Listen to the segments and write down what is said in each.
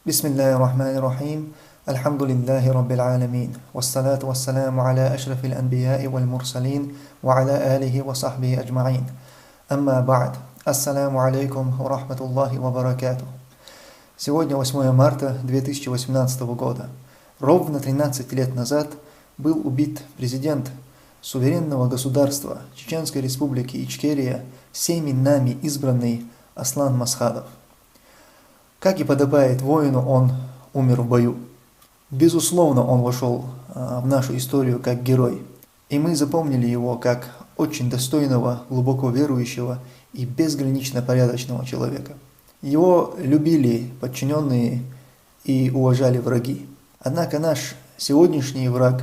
بسم الله الرحمن الرحيم الحمد لله رب العالمين والصلاة والسلام على أشرف الأنبياء والمرسلين وعلى آله وصحبه أجمعين أما بعد السلام عليكم ورحمة الله وبركاته. Сегодня 8 марта 2018 года. Ровно 13 лет назад был убит президент суверенного государства Чеченской республики Ичкерия, всеми нами избранный Аслан Масхадов. Как и подобает воину, он умер в бою. Безусловно, он вошел в нашу историю как герой. И мы запомнили его как очень достойного, глубоко верующего и безгранично порядочного человека. Его любили подчиненные и уважали враги. Однако наш сегодняшний враг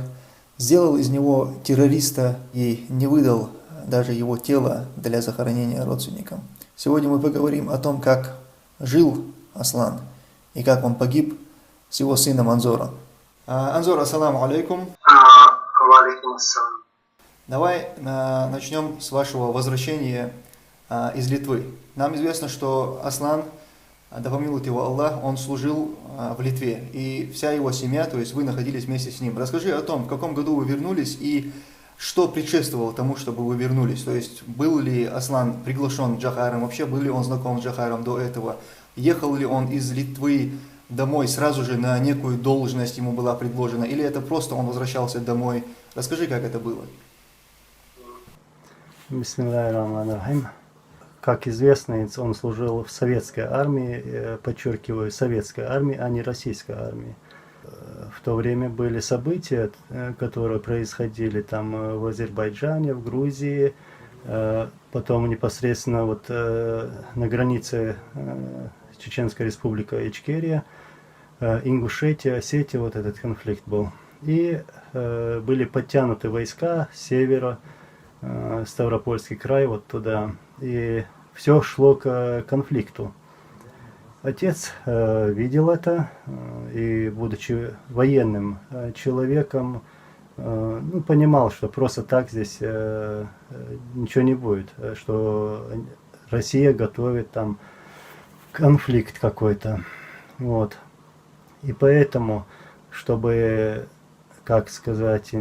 сделал из него террориста и не выдал даже его тело для захоронения родственникам. Сегодня мы поговорим о том, как жил Аслан и как он погиб с его сыном Анзором. Анзор, ассаламу алейкум. Алейкум ассалам. Давай начнем с вашего возвращения из Литвы. Нам известно, что Аслан, да помилует его Аллах, он служил в Литве, и вся его семья, то есть вы находились вместе с ним. Расскажи о том, в каком году вы вернулись и что предшествовало тому, чтобы вы вернулись. То есть был ли Аслан приглашен Джохаром, вообще был ли он знаком с Джохаром до этого? Ехал ли он из Литвы домой сразу же на некую должность ему была предложена, или это просто он возвращался домой? Расскажи, как это было. Бисмиллахир-рахманир-рахим. Как известно, он служил в советской армии, подчеркиваю, советской армии, а не российской армии. В то время были события, которые происходили там в Азербайджане, в Грузии, потом непосредственно вот на границе Чеченской республики Ичкерия, Ингушетия, Осетия, вот этот конфликт был. И были подтянуты войска с севера, Ставропольский край, вот туда. И все шло к конфликту. Отец видел это, и, будучи военным человеком, понимал, что просто так здесь ничего не будет, что Россия готовит там конфликт какой-то. Вот. И поэтому, чтобы, как сказать,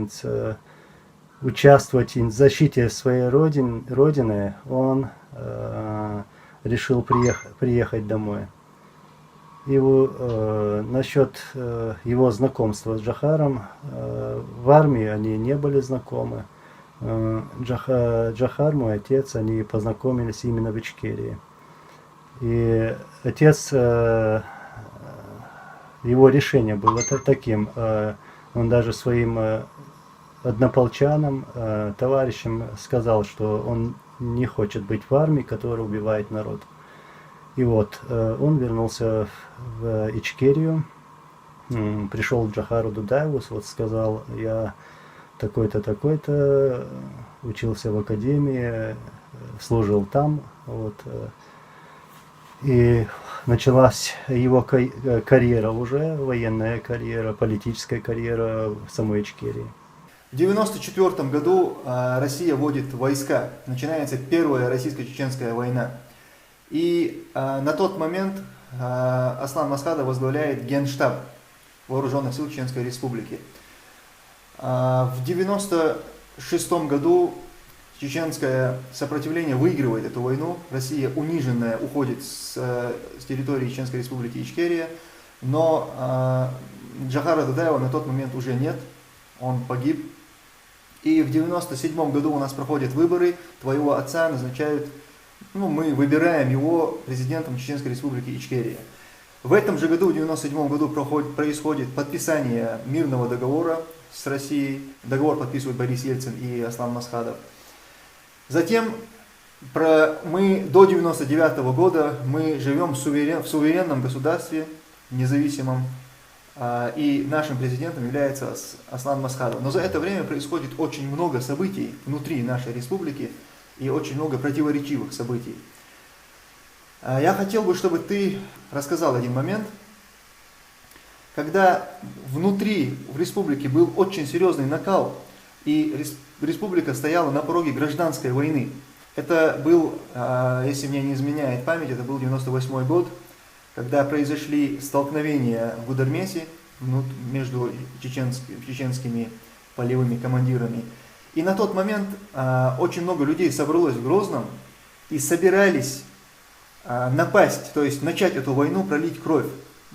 участвовать в защите своей родины, он решил приехать домой. Насчет его знакомства с Джохаром, в армии они не были знакомы. Джохар, мой отец, они познакомились именно в Ичкерии. И отец, его решение было таким, он даже своим однополчанам, товарищам сказал, что он не хочет быть в армии, которая убивает народ. И вот он вернулся в Ичкерию, пришел к Джохару Дудаеву, вот сказал: я такой-то, такой-то, учился в академии, служил там, вот. И началась его карьера уже, военная карьера, политическая карьера в самой Ичкерии. В 1994 году Россия вводит войска, начинается Первая российско-чеченская война. И на тот момент Аслан Масхадов возглавляет Генштаб Вооруженных сил Чеченской Республики. В 1996 году чеченское сопротивление выигрывает эту войну. Россия, униженная, уходит с территории Чеченской Республики Ичкерия. Но Джохара Дудаева на тот момент уже нет, он погиб. И в 1997 году у нас проходят выборы, твоего отца назначают, мы выбираем его президентом Чеченской Республики Ичкерия. В этом же году, в 1997 году, происходит подписание мирного договора с Россией. Договор подписывают Борис Ельцин и Аслан Масхадов. Затем мы до 1999 года мы живем в суверенном государстве, независимом, и нашим президентом является Аслан Масхадов. Но за это время происходит очень много событий внутри нашей республики и очень много противоречивых событий. Я хотел бы, чтобы ты рассказал один момент, когда внутри в республике был очень серьезный накал, и республика стояла на пороге гражданской войны. Это был, если мне не изменяет память, это был 98 год. когда произошли столкновения в Гудермесе между чеченскими полевыми командирами. И на тот момент очень много людей собралось в Грозном и собирались напасть, то есть начать эту войну, пролить кровь,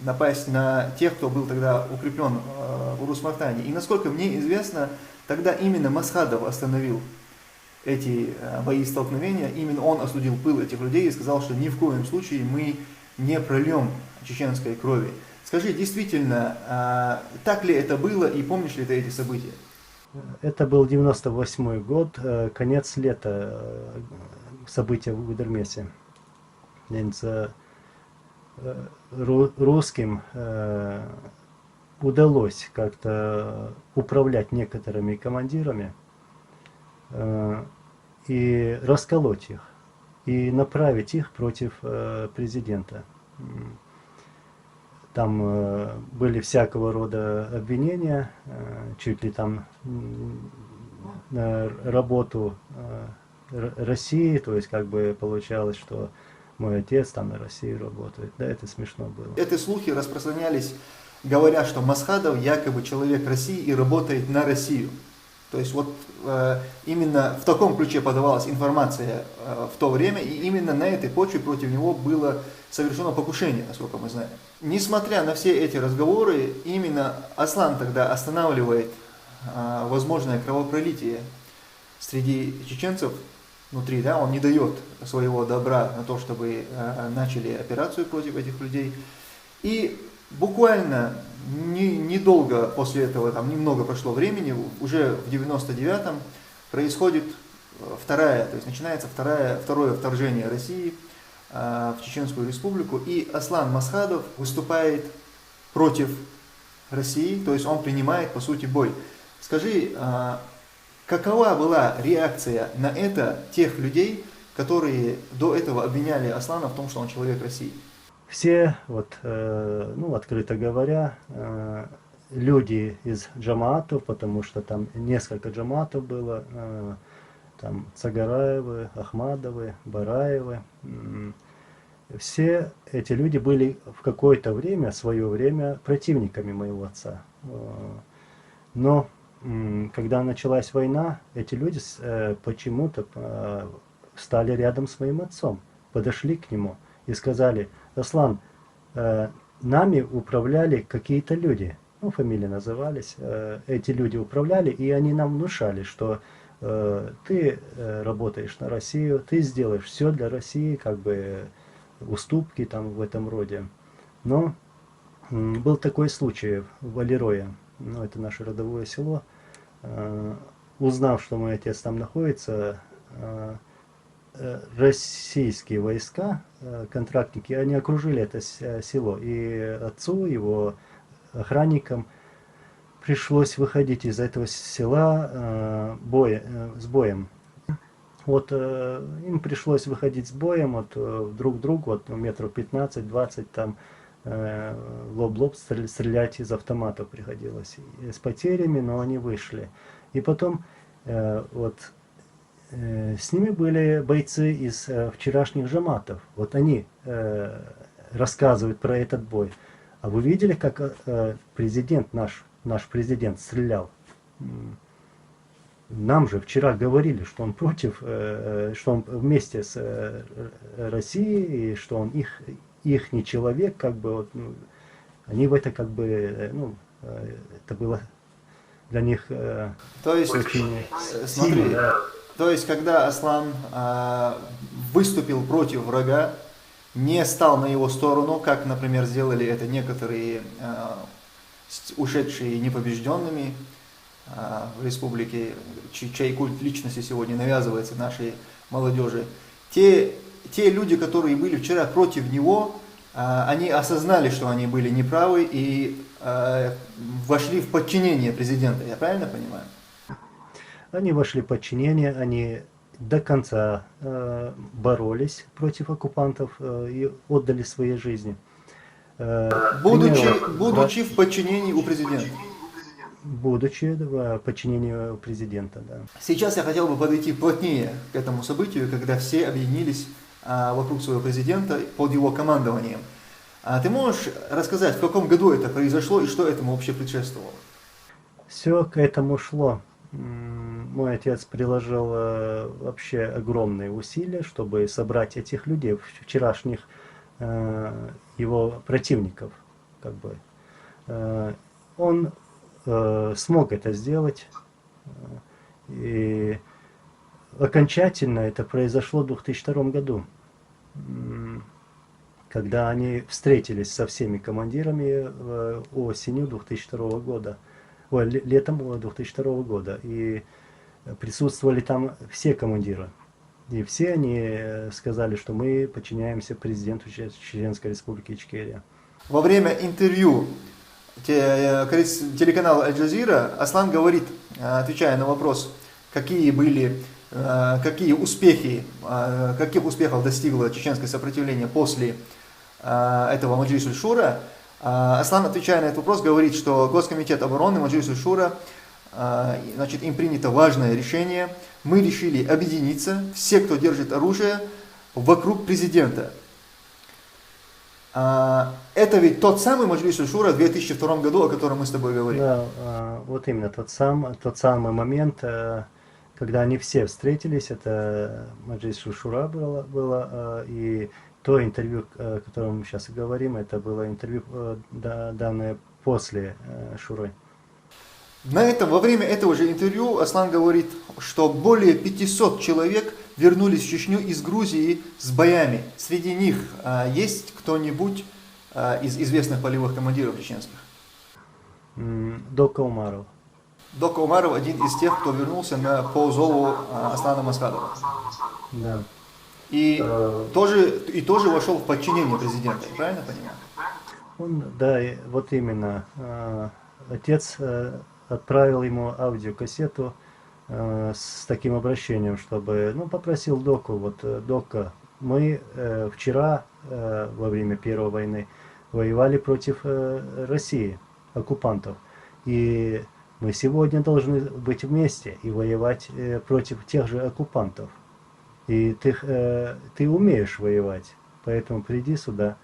напасть на тех, кто был тогда укреплен в Урус-Мартане. И насколько мне известно, тогда именно Масхадов остановил эти бои столкновения, именно он остудил пыл этих людей и сказал, что ни в коем случае мы не прольем чеченской крови. Скажи, действительно, так ли это было и помнишь ли ты эти события? Это был 98 год, конец лета, события в Гудермесе. Русским удалось как-то управлять некоторыми командирами и расколоть их, и направить их против президента. Там были всякого рода обвинения, чуть ли там на работу России, то есть как бы получалось, что мой отец там на России работает. Да, это смешно было. Эти слухи распространялись, говоря, что Масхадов якобы человек России и работает на Россию. То есть вот именно в таком ключе подавалась информация в то время, и именно на этой почве против него было совершено покушение, насколько мы знаем. Несмотря на все эти разговоры, именно Аслан тогда останавливает возможное кровопролитие среди чеченцев внутри, да, он не дает своего добра на то, чтобы начали операцию против этих людей. И буквально недолго после этого, там немного прошло времени, уже в 99-м происходит то есть начинается второе вторжение России в Чеченскую Республику, и Аслан Масхадов выступает против России, то есть он принимает по сути бой. Скажи, какова была реакция на это тех людей, которые до этого обвиняли Аслана в том, что он человек России? Все, вот, открыто говоря, люди из джамаатов, потому что там несколько джамаатов было, там Цагараевы, Ахмадовы, Бараевы, все эти люди были в какое-то время, свое время, противниками моего отца. Но когда началась война, эти люди почему-то стали рядом с моим отцом, подошли к нему и сказали: Аслан, нами управляли какие-то люди, фамилии назывались, эти люди управляли, и они нам внушали, что ты работаешь на Россию, ты сделаешь все для России, как бы уступки там в этом роде. Но был такой случай в Валерое, это наше родовое село, узнав, что мой отец там находится, российские войска, контрактники, они окружили это село, и отцу, его охранникам пришлось выходить из этого села с боем. Вот им пришлось выходить с боем друг к другу, метров 15-20 там в лоб стрелять из автоматов приходилось. И с потерями, но они вышли. И потом с ними были бойцы из вчерашних джаматов. Вот они рассказывают про этот бой. А вы видели, как президент наш президент стрелял? Нам же вчера говорили, что он против, что он вместе с Россией, и что он их не человек, как бы, они в это как бы, это было для них то есть, очень смотри, сильно. Да. То есть, когда Аслан выступил против врага, не стал на его сторону, как, например, сделали это некоторые ушедшие непобежденными в республике, чей культ личности сегодня навязывается нашей молодежи. Те люди, которые были вчера против него, они осознали, что они были неправы и вошли в подчинение президента. Я правильно понимаю? Они вошли в подчинение, они до конца боролись против оккупантов и отдали свои жизни. Будучи в подчинении у президента. Будучи в подчинении у президента, да. Сейчас я хотел бы подойти плотнее к этому событию, когда все объединились вокруг своего президента под его командованием. А ты можешь рассказать, в каком году это произошло и что этому вообще предшествовало? Все к этому шло. Мой отец приложил вообще огромные усилия, чтобы собрать этих людей, вчерашних его противников, как бы. Он смог это сделать, и окончательно это произошло в 2002 году, когда они встретились со всеми командирами осенью 2002 года, летом 2002 года, и присутствовали там все командиры. И все они сказали, что мы подчиняемся президенту Чеченской Республики Ичкерия. Во время интервью телеканала Аль-Джазира Аслан говорит, отвечая на вопрос, каких успехов достигло чеченское сопротивление после этого Маджлис аль-Шура, Аслан, отвечая на этот вопрос, говорит, что Госкомитет обороны Маджлис аль-Шура, значит, им принято важное решение. Мы решили объединиться, все, кто держит оружие, вокруг президента. Это ведь тот самый Маджлис аль-Шура в 2002 году, о котором мы с тобой говорили. Да, вот именно тот самый момент, когда они все встретились, это Маджлис аль-Шура было, и то интервью, о котором мы сейчас и говорим, это было интервью, данное после Шуры. Во время этого же интервью Аслан говорит, что более 500 человек вернулись в Чечню из Грузии с боями. Среди них есть кто-нибудь из известных полевых командиров чеченских? Дока Умаров. Дока Умаров один из тех, кто вернулся по зову Аслана Масхадова. Да. И тоже вошел в подчинение президента, правильно понимаю? Да, вот именно. Отец отправил ему аудиокассету с таким обращением, чтобы, попросил Доку, Дока, мы вчера во время Первой войны воевали против России, оккупантов, и мы сегодня должны быть вместе и воевать против тех же оккупантов. И ты умеешь воевать, поэтому приди сюда,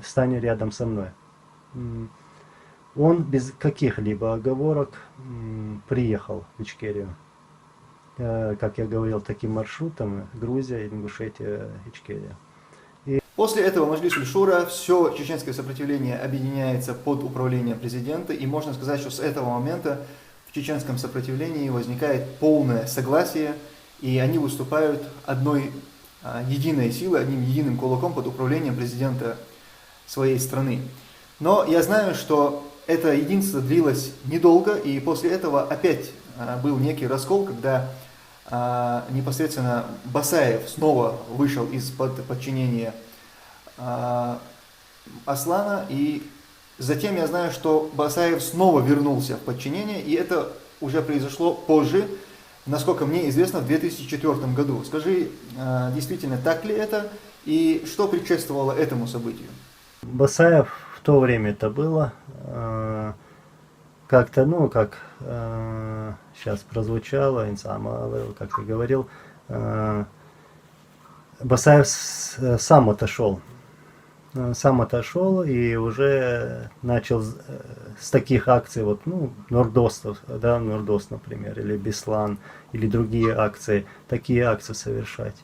стань рядом со мной. Он без каких-либо оговорок приехал в Ичкерию. Как я говорил, таким маршрутом: Грузия, Ингушетия, Ичкерия. После этого Маджлис аль-Шура все чеченское сопротивление объединяется под управлением президента, и можно сказать, что с этого момента в чеченском сопротивлении возникает полное согласие, и они выступают одной единой силой, одним единым кулаком под управлением президента своей страны. Но я знаю, что это единство длилось недолго, и после этого опять был некий раскол, когда непосредственно Басаев снова вышел из-под подчинения Аслана, и затем я знаю, что Басаев снова вернулся в подчинение, и это уже произошло позже, насколько мне известно, в 2004 году. Скажи, действительно так ли это, и что предшествовало этому событию? Басаев в то время это было как-то, как сейчас прозвучало, как ты говорил, Басаев сам отошел и уже начал с таких акций, Нордост, например, или Беслан, или другие акции, такие акции совершать.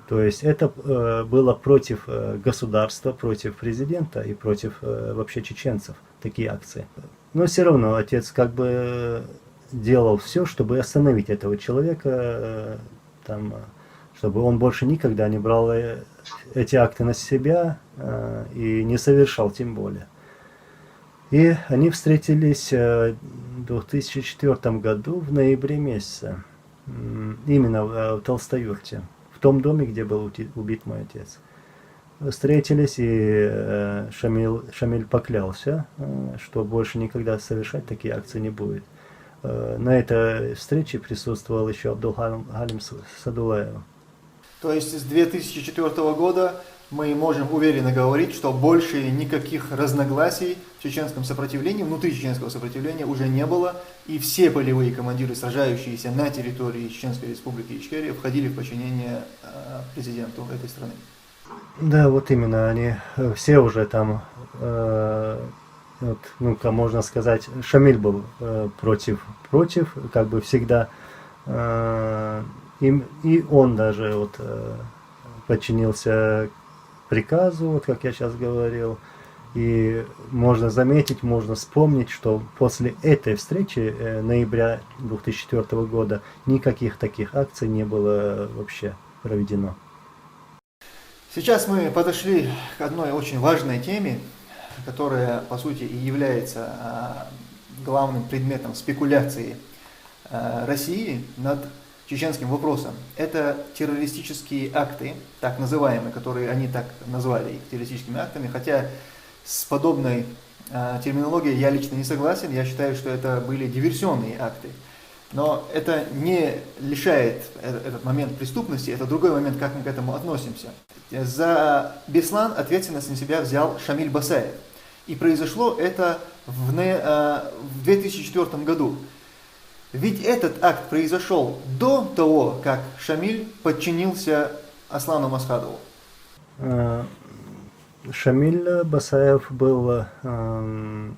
То есть это было против государства, против президента и против вообще чеченцев, такие акции. Но все равно отец как бы делал все, чтобы остановить этого человека, чтобы он больше никогда не брал эти акты на себя и не совершал тем более. И они встретились в 2004 году в ноябре месяце, именно в Толстоюрте, в том доме, где был убит мой отец. Встретились, и Шамиль поклялся, что больше никогда совершать такие акции не будет. На этой встрече присутствовал еще Абдулгалим Садулаев. То есть с 2004 года мы можем уверенно говорить, что больше никаких разногласий в чеченском сопротивлении, внутри чеченского сопротивления уже не было, и все полевые командиры, сражающиеся на территории Чеченской Республики Ичкерия, входили в подчинение президенту этой страны. Да, вот именно, они все уже там, вот, ну, как можно сказать, Шамиль был против, как бы всегда, и он даже вот подчинился приказу, вот как я сейчас говорил, и можно заметить, можно вспомнить, что после этой встречи ноября 2004 года никаких таких акций не было вообще проведено. Сейчас мы подошли к одной очень важной теме, которая, по сути, и является главным предметом спекуляции России над чеченским вопросом. Это террористические акты, так называемые, которые они так назвали их террористическими актами, хотя с подобной терминологией я лично не согласен, я считаю, что это были диверсионные акты. Но это не лишает этот момент преступности, это другой момент, как мы к этому относимся. За Беслан ответственность на себя взял Шамиль Басаев. И произошло это в 2004 году. Ведь этот акт произошел до того, как Шамиль подчинился Аслану Масхадову. Шамиль Басаев был ну,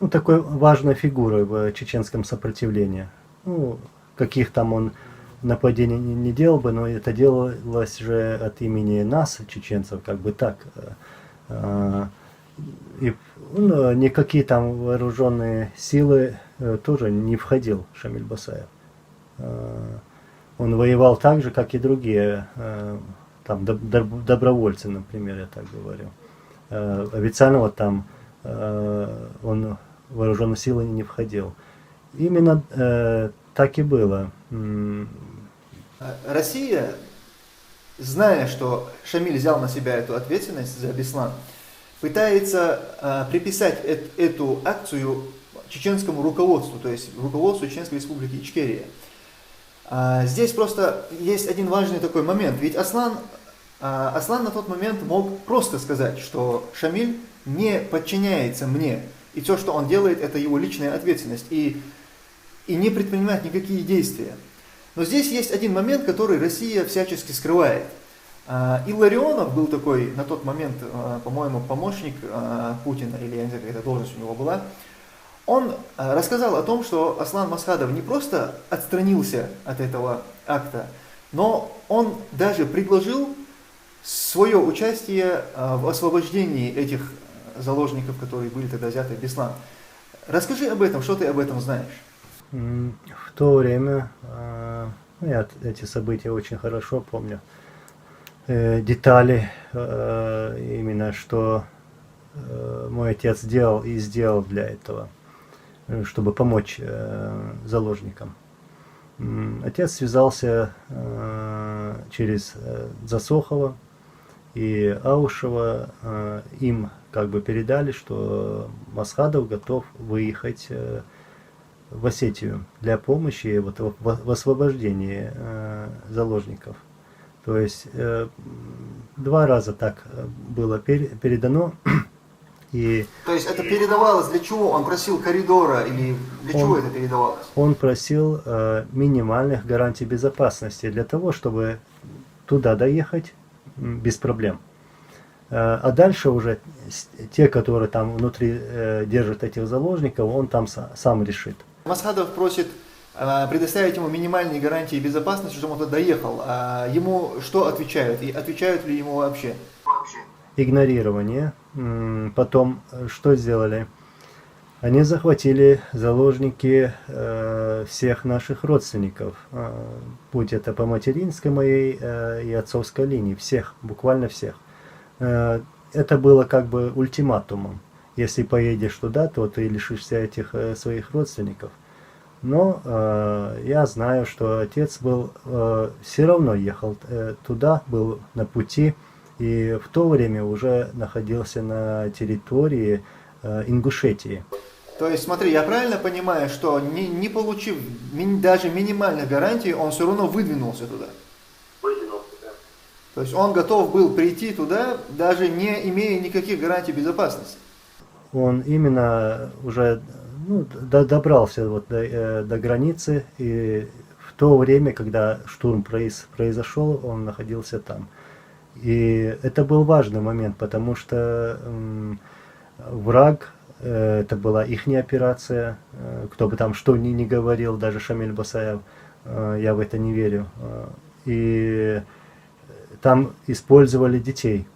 такой важной фигурой в чеченском сопротивлении. Ну, каких там он нападений не делал бы, но это делалось же от имени нас, чеченцев, как бы так. И ну, никакие там вооруженные силы тоже не входил Шамиль Басаев. Он воевал так же, как и другие там добровольцы, например, я так говорю. Официально вот там он в вооруженные силы не входил. Именно так и было. Россия, зная, что Шамиль взял на себя эту ответственность за Беслан, пытается приписать эту акцию чеченскому руководству, то есть руководству Чеченской Республики Ичкерия. Здесь просто есть один важный такой момент, ведь Аслан на тот момент мог просто сказать, что Шамиль не подчиняется мне, и все, что он делает, это его личная ответственность, и не предпринимать никакие действия. Но здесь есть один момент, который Россия всячески скрывает. Илларионов был такой на тот момент, по-моему, помощник Путина, или я не знаю, какая должность у него была. Он рассказал о том, что Аслан Масхадов не просто отстранился от этого акта, но он даже предложил свое участие в освобождении этих заложников, которые были тогда взяты в Беслан. Расскажи об этом, что ты об этом знаешь? В то время, я эти события очень хорошо помню, детали, именно что мой отец сделал и сделал для этого, чтобы помочь заложникам. Отец связался через Засохова и Аушева, им как бы передали, что Масхадов готов выехать в Осетию для помощи вот, в освобождении заложников. То есть 2 раза так было передано. И то есть это передавалось для чего? Он просил коридора или для чего это передавалось? Он просил минимальных гарантий безопасности для того, чтобы туда доехать без проблем. А дальше уже те, которые там внутри держат этих заложников, он там сам решит. Масхадов просит предоставить ему минимальные гарантии безопасности, чтобы он туда доехал. А ему что отвечают? И отвечают ли ему вообще? Игнорирование. Потом что сделали? Они захватили заложники всех наших родственников, будь это по материнской моей и отцовской линии, всех, буквально всех. Это было как бы ультиматумом. Если поедешь туда, то ты лишишься этих своих родственников. Но я знаю, что отец был все равно ехал туда, был на пути, и в то время уже находился на территории Ингушетии. То есть, смотри, я правильно понимаю, что не получив даже минимальной гарантии, он все равно выдвинулся туда? Выдвинулся, да. То есть он готов был прийти туда, даже не имея никаких гарантий безопасности? Он именно уже добрался вот до границы, и в то время, когда штурм произошел, он находился там. И это был важный момент, потому что враг, это была ихняя операция, кто бы там что ни говорил, даже Шамиль Басаев, я в это не верю. И там использовали детей.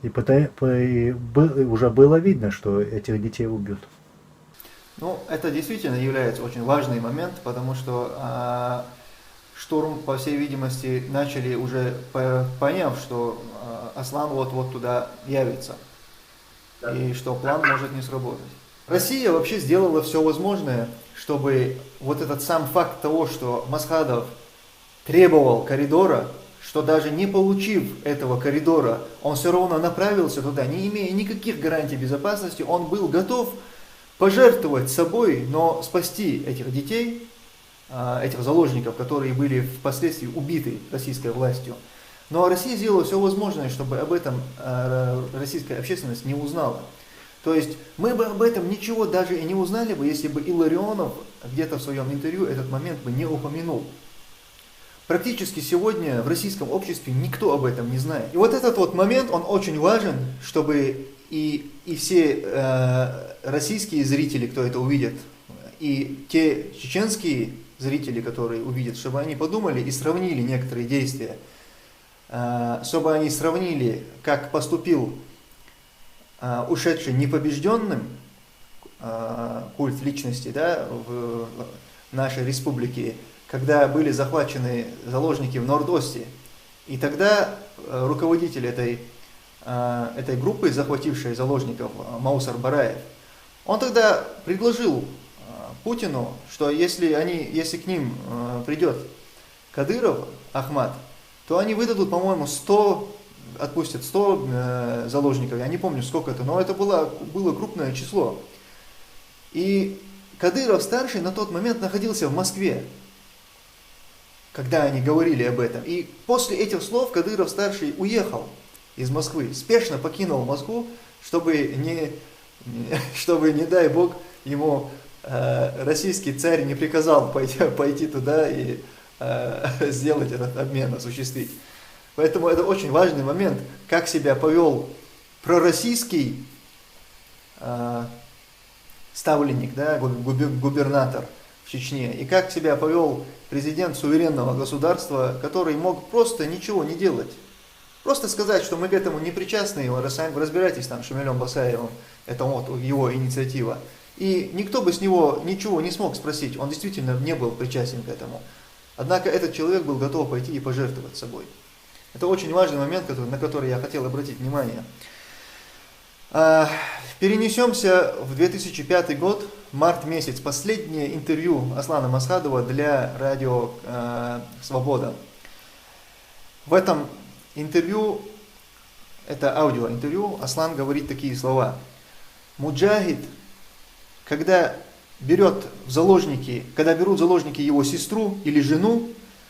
И уже было видно, что этих детей убьют. Ну, это действительно является очень важный момент, потому что штурм, по всей видимости, начали уже поняв, что Аслан вот туда явится, и что план может не сработать. Россия вообще сделала все возможное, чтобы вот этот сам факт того, что Масхадов требовал коридора, что даже не получив этого коридора, он все равно направился туда, не имея никаких гарантий безопасности, он был готов пожертвовать собой, но спасти этих детей, этих заложников, которые были впоследствии убиты российской властью. Но Россия сделала все возможное, чтобы об этом российская общественность не узнала. То есть мы бы об этом ничего даже и не узнали бы, если бы Илларионов где-то в своем интервью этот момент бы не упомянул. Практически сегодня в российском обществе никто об этом не знает. И вот этот вот момент, он очень важен, чтобы и все российские зрители, кто это увидит, и те чеченские зрители, которые увидят, чтобы они подумали и сравнили некоторые действия, чтобы они сравнили, как поступил ушедший непобежденным культ личности, да, в нашей республике, когда были захвачены заложники в Норд-Осте. И тогда руководитель этой группы, захватившей заложников, Маусар Бараев, он тогда предложил Путину, что если к ним придет Кадыров, Ахмад, то они выдадут, по-моему, отпустят 100 заложников, я не помню сколько это, но это было крупное число. И Кадыров-старший на тот момент находился в Москве, когда они говорили об этом. И после этих слов Кадыров-старший уехал из Москвы, спешно покинул Москву, чтобы, не дай бог, ему российский царь не приказал пойти туда и сделать этот обмен, осуществить. Поэтому это очень важный момент, как себя повел пророссийский ставленник, да, губернатор в Чечне, и как себя повел президент суверенного государства, который мог просто ничего не делать. Просто сказать, что мы к этому не причастны, разбирайтесь там с Шамилем Басаевым, это вот его инициатива. И никто бы с него ничего не смог спросить, он действительно не был причастен к этому. Однако этот человек был готов пойти и пожертвовать собой. Это очень важный момент, на который я хотел обратить внимание. Перенесемся в 2005 год, март месяц, последнее интервью Аслана Масхадова для радио «Свобода». В этом интервью, это аудиоинтервью, Аслан говорит такие слова. Муджахид, когда берут в заложники его сестру или жену,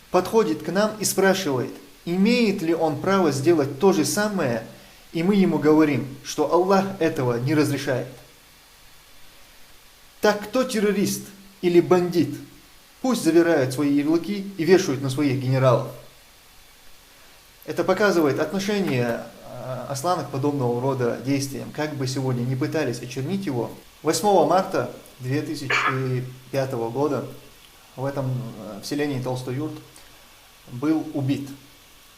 подходит к нам и спрашивает, имеет ли он право сделать то же самое, и мы ему говорим, что Аллах этого не разрешает. Так кто террорист или бандит, пусть завирают свои ярлыки и вешают на своих генералов. Это показывает отношение Аслана к подобного рода действиям, как бы сегодня не пытались очернить его. 8 марта 2005 года в селении Толстой-Юрт был убит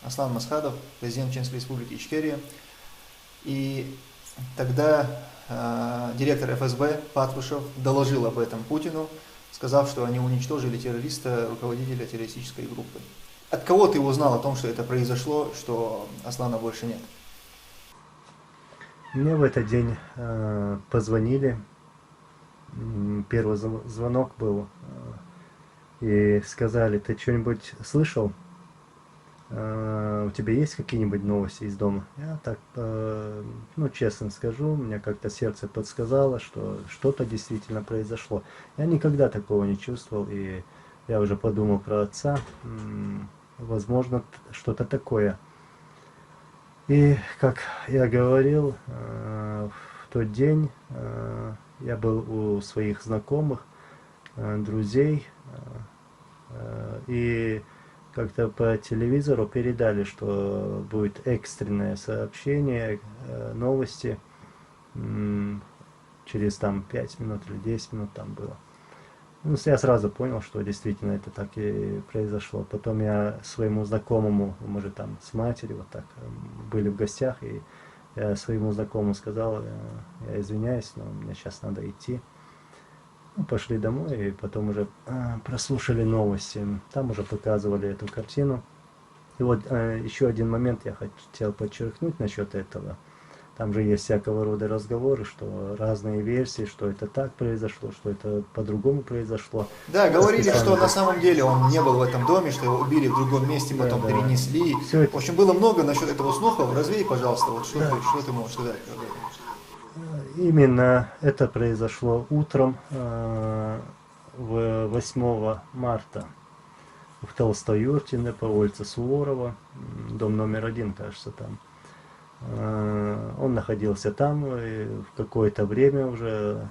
Аслан Масхадов, президент Чеченской республики Ичкерия. И тогда директор ФСБ Патрушев доложил об этом Путину, сказав, что они уничтожили террориста, руководителя террористической группы. От кого ты узнал о том, что это произошло, что Аслана больше нет? Мне в этот день позвонили. Первый звонок был. И сказали, ты что-нибудь слышал? У тебя есть какие-нибудь новости из дома? Я так, честно скажу, мне как-то сердце подсказало, что что-то действительно произошло. Я никогда такого не чувствовал, и я уже подумал про отца. Возможно, что-то такое. И, как я говорил, в тот день я был у своих знакомых, друзей, и как-то по телевизору передали, что будет экстренное сообщение, новости, через там 5 минут или 10 минут там было. Ну, я сразу понял, что действительно это так и произошло. Потом я своему знакомому, мы же там с матерью вот так были в гостях, и я своему знакомому сказал, я извиняюсь, но мне сейчас надо идти. Ну, пошли домой, и потом уже прослушали новости. Там уже показывали эту картину. И вот еще один момент я хотел подчеркнуть насчет этого. Там же есть всякого рода разговоры, что разные версии, что это так произошло, что это по-другому произошло. Да, говорили, что Расписание. на самом деле он не был в этом доме, что его убили в другом месте, Да, потом да. перенесли. Всё это- В общем, было много насчет этого слухов. Развей, пожалуйста, вот что, что ты можешь сказать? Именно это произошло утром 8 марта в Толстоюртине по улице Суворова, дом номер 1, кажется, там. Он находился там и в какое-то время уже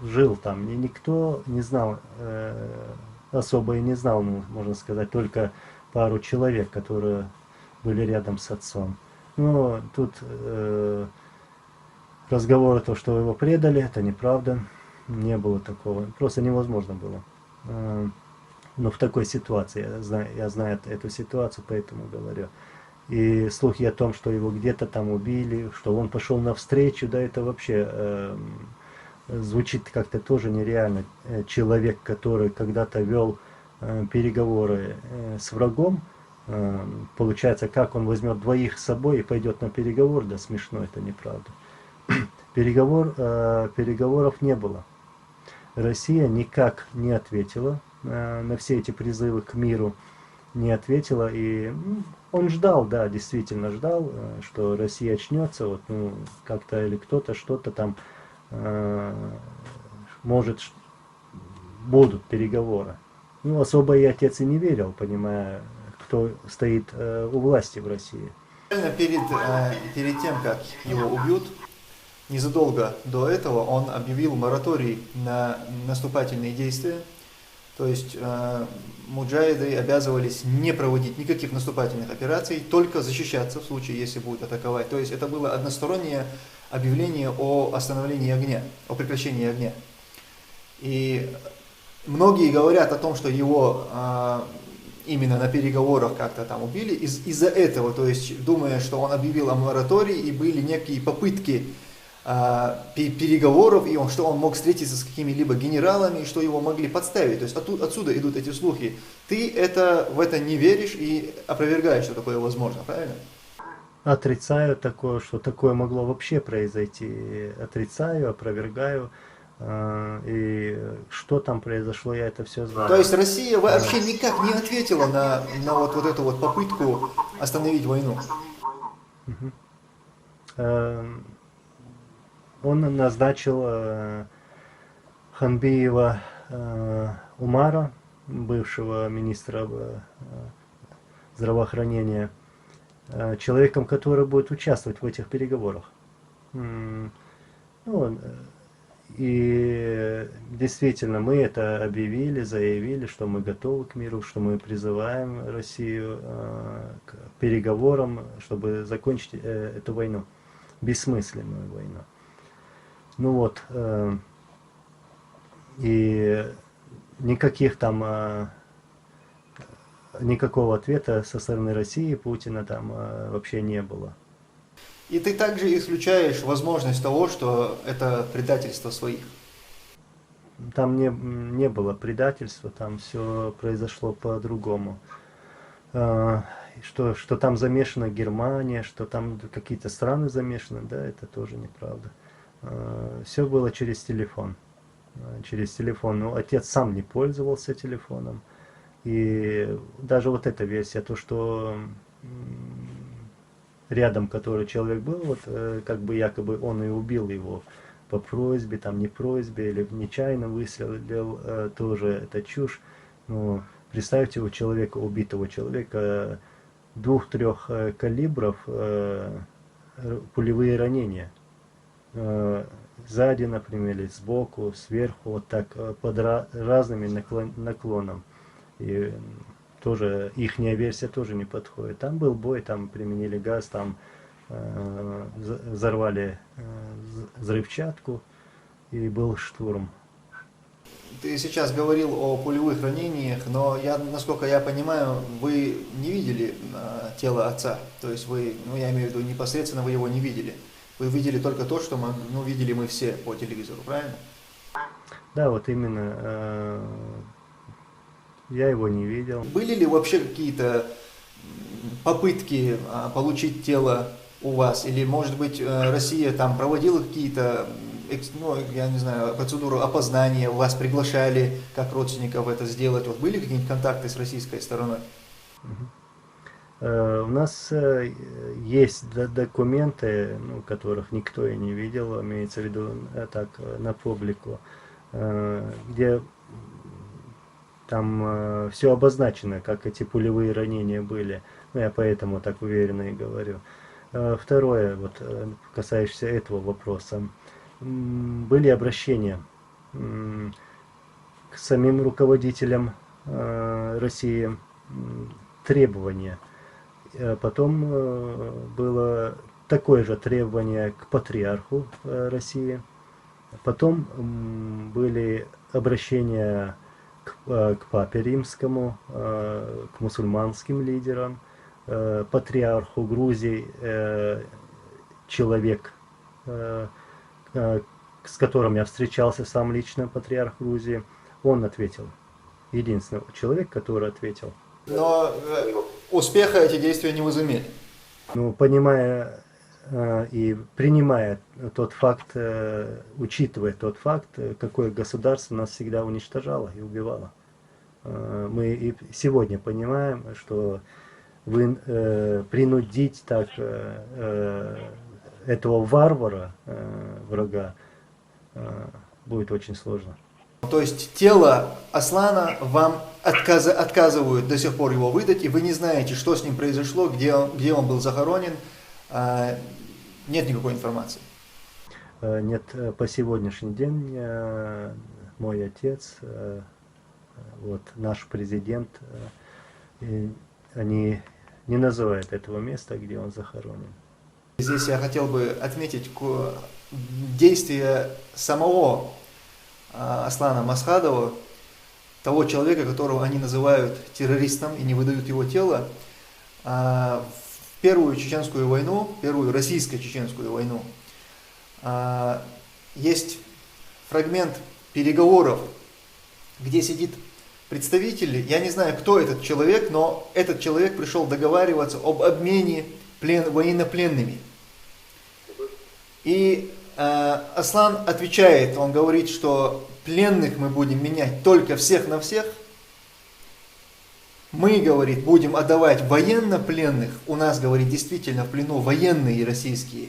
жил там. И никто не знал, особо и не знал, ну, можно сказать, только пару человек, которые были рядом с отцом. Но тут разговоры, то, что его предали, это неправда. Не было такого. Просто невозможно было. Но в такой ситуации, я знаю эту ситуацию, поэтому говорю. И слухи о том, что его где-то там убили, что он пошел навстречу, да, это вообще звучит как-то тоже нереально. Человек, который когда-то вел переговоры с врагом, получается, как он возьмет двоих с собой и пойдет на переговор, да, смешно, это неправда. Переговоров не было. Россия никак не ответила на все эти призывы к миру, не ответила, и он ждал, да, действительно ждал, что Россия очнется, вот, ну, как-то или кто-то, что-то там, может, будут переговоры. Ну, особо и отец и не верил, понимая, кто стоит у власти в России. Перед тем, как его убьют, незадолго до этого он объявил мораторий на наступательные действия. То есть муджахиды обязывались не проводить никаких наступательных операций, только защищаться в случае, если будут атаковать. То есть это было одностороннее объявление о остановлении огня, о прекращении огня. И многие говорят о том, что его именно на переговорах как-то там убили из-за этого, то есть думая, что он объявил о моратории и были некие попытки переговоров, и что он мог встретиться с какими-либо генералами, и что его могли подставить. То есть отсюда идут эти слухи. Ты в это не веришь и опровергаешь, что такое возможно, правильно? Отрицаю такое, что такое могло вообще произойти. Отрицаю, опровергаю. И что там произошло, я это все знаю. То есть Россия вообще никак не ответила на вот эту вот попытку остановить войну. Он назначил Ханбиева Умара, бывшего министра здравоохранения, человеком, который будет участвовать в этих переговорах. Ну, и действительно, мы это объявили, заявили, что мы готовы к миру, что мы призываем Россию к переговорам, чтобы закончить эту войну, бессмысленную войну. Ну вот, и никаких там, никакого ответа со стороны России, Путина там вообще не было. И ты также исключаешь возможность того, что это предательство своих. Там не было предательства, там все произошло по-другому. Что там замешана Германия, что там какие-то страны замешаны, да, это тоже неправда. Все было через телефон. Через телефон. Но отец сам не пользовался телефоном. И даже вот эта версия, то, что рядом, который человек был, вот как бы якобы он и убил его по просьбе, там не просьбе, или нечаянно выстрелил, тоже это чушь. Но представьте, у человека, убитого человека, 2-3 калибров пулевые ранения. Сзади, например, или сбоку, сверху, вот так, под разными наклоном. И тоже ихняя версия тоже не подходит. Там был бой, там применили газ, там взорвали взрывчатку и был штурм. Ты сейчас говорил о пулевых ранениях, но насколько я понимаю, вы не видели тело отца. То есть вы, я имею в виду, непосредственно вы его не видели. Вы видели только то, что видели мы все по телевизору, правильно? Да, вот именно. Я его не видел. Были ли вообще какие-то попытки получить тело у вас? Или, может быть, Россия там проводила какие-то, я не знаю, процедуру опознания, вас приглашали как родственников это сделать? Вот были какие-нибудь контакты с российской стороной? У нас есть документы, которых никто и не видел, имеется в виду так, на публику, где там все обозначено, как эти пулевые ранения были. Я поэтому так уверенно и говорю. Второе, вот, касающееся этого вопроса. Были обращения к самим руководителям России, требования. Потом было такое же требование к патриарху России. Потом были обращения к папе римскому, к мусульманским лидерам, патриарху Грузии, человек, с которым я встречался сам лично, патриарх Грузии, он ответил. Единственный человек, который ответил. Но успеха эти действия не возымели. Понимая и принимая тот факт, учитывая тот факт, какое государство нас всегда уничтожало и убивало. Мы и сегодня понимаем, что принудить так этого варвара, врага, будет очень сложно. То есть тело Аслана вам отказывают до сих пор его выдать, и вы не знаете, что с ним произошло, где он был захоронен, нет никакой информации. Нет, по сегодняшний день мой отец, вот наш президент, они не называют этого места, где он захоронен. Здесь я хотел бы отметить действия самого Аслана Масхадова, того человека, которого они называют террористом и не выдают его тело. В первую чеченскую войну, первую российско-чеченскую войну, есть фрагмент переговоров, где сидит представитель, я не знаю, кто этот человек, но этот человек пришел договариваться об обмене военнопленными. И Аслан отвечает, он говорит, что пленных мы будем менять только всех на всех. Мы, говорит, будем отдавать военнопленных, у нас, говорит, действительно в плену военные российские,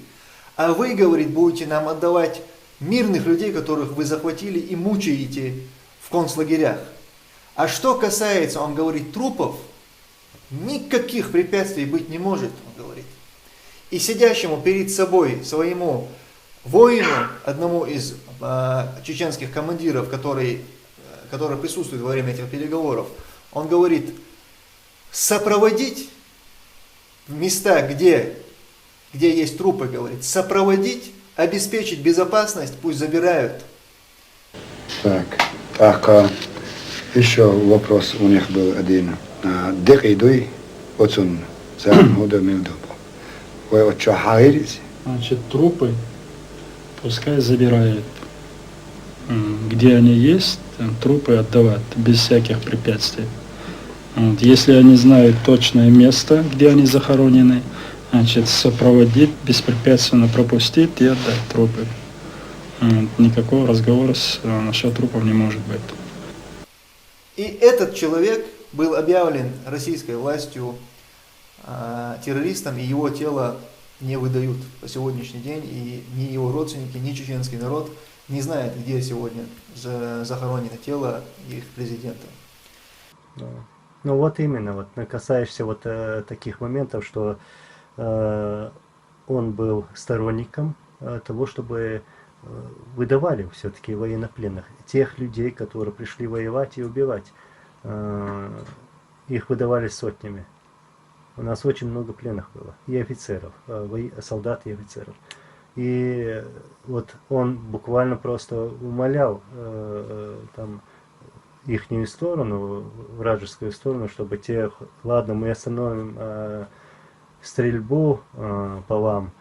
а вы, говорит, будете нам отдавать мирных людей, которых вы захватили и мучаете в концлагерях. А что касается, он говорит, трупов, никаких препятствий быть не может, он говорит. И сидящему перед собой, своему воину, одному из чеченских командиров, который присутствует во время этих переговоров, он говорит, сопроводить в места, где есть трупы, говорит, сопроводить, обеспечить безопасность, пусть забирают. Так, еще вопрос у них был один. Декайдуй отцун сам удомилдубу. Вы от чего хаирите? Значит, трупы пускай забирают. Где они есть, там трупы отдавать без всяких препятствий. Вот. Если они знают точное место, где они захоронены, значит, сопроводить, беспрепятственно пропустить и отдать трупы. Вот. Никакого разговора насчет трупов не может быть. И этот человек был объявлен российской властью террористом, и его тело не выдают по сегодняшний день, и ни его родственники, ни чеченский народ не знает, где сегодня захоронено тело их президента. Ну вот именно, вот касаешься вот таких моментов, что он был сторонником того, чтобы выдавали все-таки военнопленных, тех людей, которые пришли воевать и убивать. их выдавали сотнями. У нас очень много пленных было, и офицеров, солдат и офицеров. И вот он буквально просто умолял там ихнюю сторону, вражескую сторону, чтобы те, ладно, мы остановим стрельбу по вам,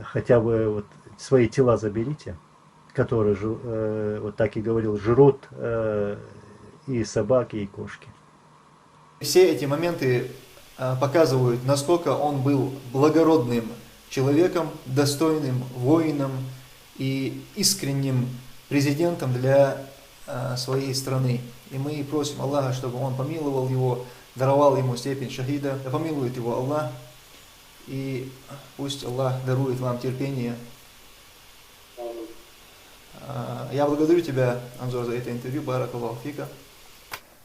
хотя бы вот свои тела заберите, которые, вот так и говорил, жрут и собаки, и кошки. Все эти моменты показывают, насколько он был благородным человеком, достойным воином и искренним президентом для своей страны. И мы просим Аллаха, чтобы он помиловал его, даровал ему степень шахида, да помилует его Аллах, и пусть Аллах дарует вам терпение. Я благодарю тебя, Анзор, за это интервью. Баракаллаху фика.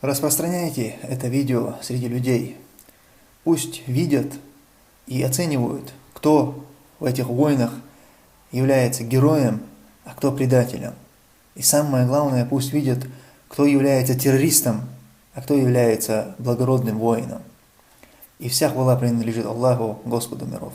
Распространяйте это видео среди людей. Пусть видят и оценивают, кто в этих войнах является героем, а кто предателем. И самое главное, пусть видят, кто является террористом, а кто является благородным воином. И вся хвала принадлежит Аллаху, Господу миров.